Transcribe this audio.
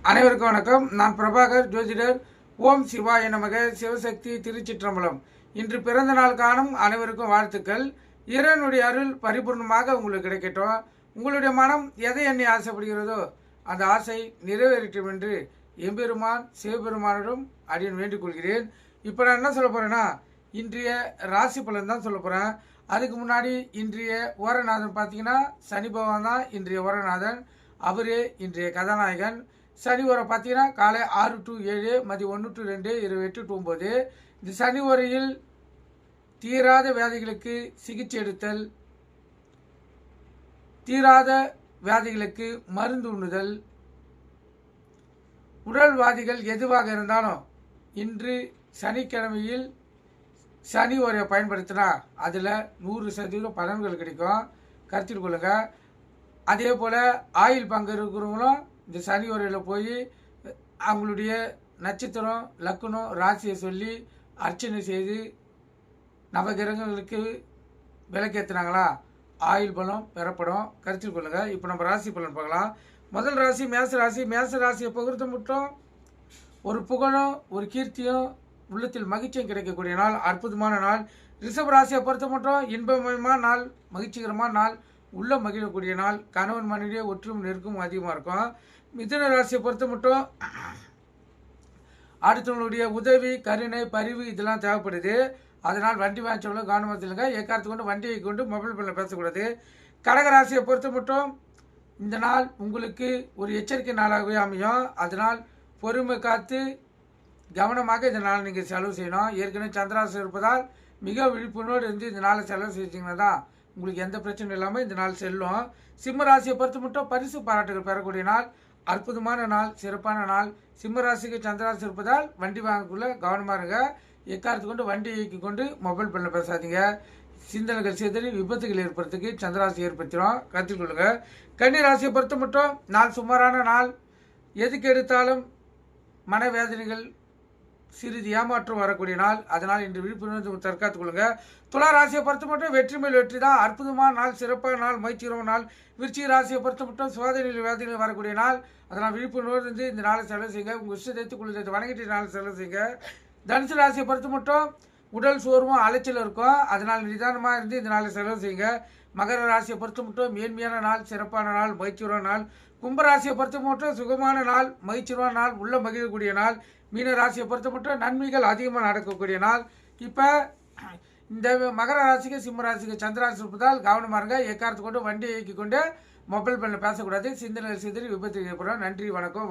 அனைவருக்கும் வணக்கம். நான் பிரபாகர், ஜோதிடர். ஓம் சிவாய நமக. சிவசக்தி, திருச்சிற்றம்பலம். இன்று பிறந்த நாள் காணும் அனைவருக்கும் வாழ்த்துக்கள். இறைவனுடைய அருள் பரிபூர்ணமாக உங்களுக்கு கிடைக்கட்டும். உங்களுடைய மனம் எதை எண்ணி ஆசைப்படுகிறதோ அந்த ஆசை நிறைவேறட்டும் என்று எம்பெருமான் சிவபெருமானிடம் அடியன் வேண்டிக் கொள்கிறேன். இப்போ நான் என்ன சொல்ல போறேன்னா, இன்றைய ராசி பலன் தான் சொல்ல போறேன். அதுக்கு முன்னாடி இன்றைய ஓரநாதன் பார்த்தீங்கன்னா சனி பகவான் தான் இன்றைய ஓரநாதன். அவரே இன்றைய கதாநாயகன். சனி ஓரம் பார்த்தீங்கன்னா காலை 6 to 7, மதியம் 1 to 2, இரவு 8 to 9. இந்த சனி ஓரையில் தீராத வியாதிகளுக்கு சிகிச்சை எடுத்தல், தீராத வியாதிகளுக்கு மருந்து உண்ணுதல், உடல்வாதிகள் எதுவாக இருந்தாலும் இன்று சனிக்கிழமையில் சனி ஓரையை பயன்படுத்தினா அதில் 100% பலன்கள் கிடைக்கும். கருத்தில் கொள்ளுங்க. அதே போல் ஆயில் பங்கு இருக்கிறவங்களும் இந்த சனி ஓரையில் போய் அவங்களுடைய நட்சத்திரம், லக்னம், ராசியை சொல்லி அர்ச்சனை செய்து நவகிரகங்களுக்கு விளக்கேற்றினாங்களா ஆயுள் பலம் பெறப்படும். கருத்தில் கொள்ளுங்க. இப்போ நம்ம ராசி பலன் பார்க்கலாம். முதல் ராசி மேச ராசி. மேச ராசியை பொறுத்த மட்டும் ஒரு புகழும் ஒரு கீர்த்தியும் உள்ளத்தில் மகிழ்ச்சியும் கிடைக்கக்கூடிய நாள், அற்புதமான நாள். ரிஷப ராசியை பொறுத்த மட்டும் இன்பமயமான நாள், மகிழ்ச்சிகரமான நாள், உள்ள மகிழக்கூடிய நாள். கணவன் மனைவியே ஒற்றும் நெருக்கும் அதிகமாக இருக்கும். மிதுன ராசியை பொறுத்த மட்டும் அடுத்தவங்களுடைய உதவி, கருணை, பரிவு இதெல்லாம் தேவைப்படுது. அதனால் வண்டி வாங்கிச்சவங்கள கவனமாக இல்லைங்க. ஏக்காரத்து கொண்டு வண்டியை கொண்டு மொபைல் ஃபோனில் பேசக்கூடாது. கடகராசியை பொறுத்த மட்டும் இந்த நாள் உங்களுக்கு ஒரு எச்சரிக்கை நாளாகவே அமையும். அதனால் பொறுமை காத்து கவனமாக இந்த நாள் நீங்கள் செலவு செய்யணும். ஏற்கனவே சந்திராசி இருப்பதால் மிக விழிப்புணர்வோடு இருந்து இந்த நாளை செலவு செஞ்சீங்கன்னா தான் உங்களுக்கு எந்த பிரச்சனையும் இல்லாமல் இந்த நாள் செல்லும். சிம்ம ராசியை பொறுத்த மட்டும் பரிசு பாராட்டுகள் பெறக்கூடிய நாள், அற்புதமான நாள், சிறப்பான நாள். சிம்ம ராசிக்கு சந்திராசி இருப்பதால் வண்டி வாங்கக்குள்ள கவனமாக இருங்க. எக்காரத்து கொண்டு வண்டி இயக்கி கொண்டு மொபைல் ஃபோனில் பேசாதீங்க. சிந்தனைகள் சிதறி விபத்துகள் ஏற்படுறதுக்கு சந்திராசி ஏற்படுத்திடும். கருத்தில் கொள்ளுங்க. கன்னி ராசியை பொறுத்த மட்டும் நாள் சுமாரான நாள். எதுக்கு எடுத்தாலும் மனவேதனைகள், சிறிது ஏமாற்றம் வரக்கூடிய நாள். அதனால் இன்று விழிப்புணர்வு தற்காத்துக் கொள்ளுங்க. துலா ராசியை பொறுத்த மட்டும் வெற்றி மேல் வெற்றி தான். அற்புதமான நாள், சிறப்பான நாள், மகிழ்ச்சிகரமான நாள். விருச்சிக ராசியை பொறுத்த மட்டும் சோதனையில் வேதனையில் வரக்கூடிய நாள். அதனால் விழிப்புணர்வு இருந்து இந்த நாளை செலவு செய்யுங்க. உங்கள் இஷ்டத்தை குளிர்த்து வணங்கிட்டு நாளை செலவு செய்யுங்க. தனுசு ராசியை பொறுத்த மட்டும் உடல் சோர்வும் அலைச்சல் இருக்கும். அதனால் நிதானமாக இருந்து இந்த நாளை செலவு செய்யுங்க. மகர ராசியை பொறுத்த மட்டும் மேன்மையான நாள், சிறப்பான நாள், மகிழ்ச்சிகரமான நாள். கும்பராசியை பொறுத்த மட்டும் சுகமான நாள், மகிழ்ச்சியான நாள், உள்ள மகிழக்கூடிய நாள். மீன ராசியை பொறுத்த மட்டும் நன்மைகள் அதிகமாக நடக்கக்கூடிய நாள். இப்போ இந்த மகர ராசிக்கு சிம்ம ராசிக்கு சந்திராசி இருப்பதால் கவனமாக இருங்க. எக்காரத்து கொண்டு வண்டியை இயக்கி கொண்டு மொபைல் ஃபோனில் பேசக்கூடாது. சிந்தனை சிதறி விபத்து ஏற்படும். நன்றி, வணக்கம்.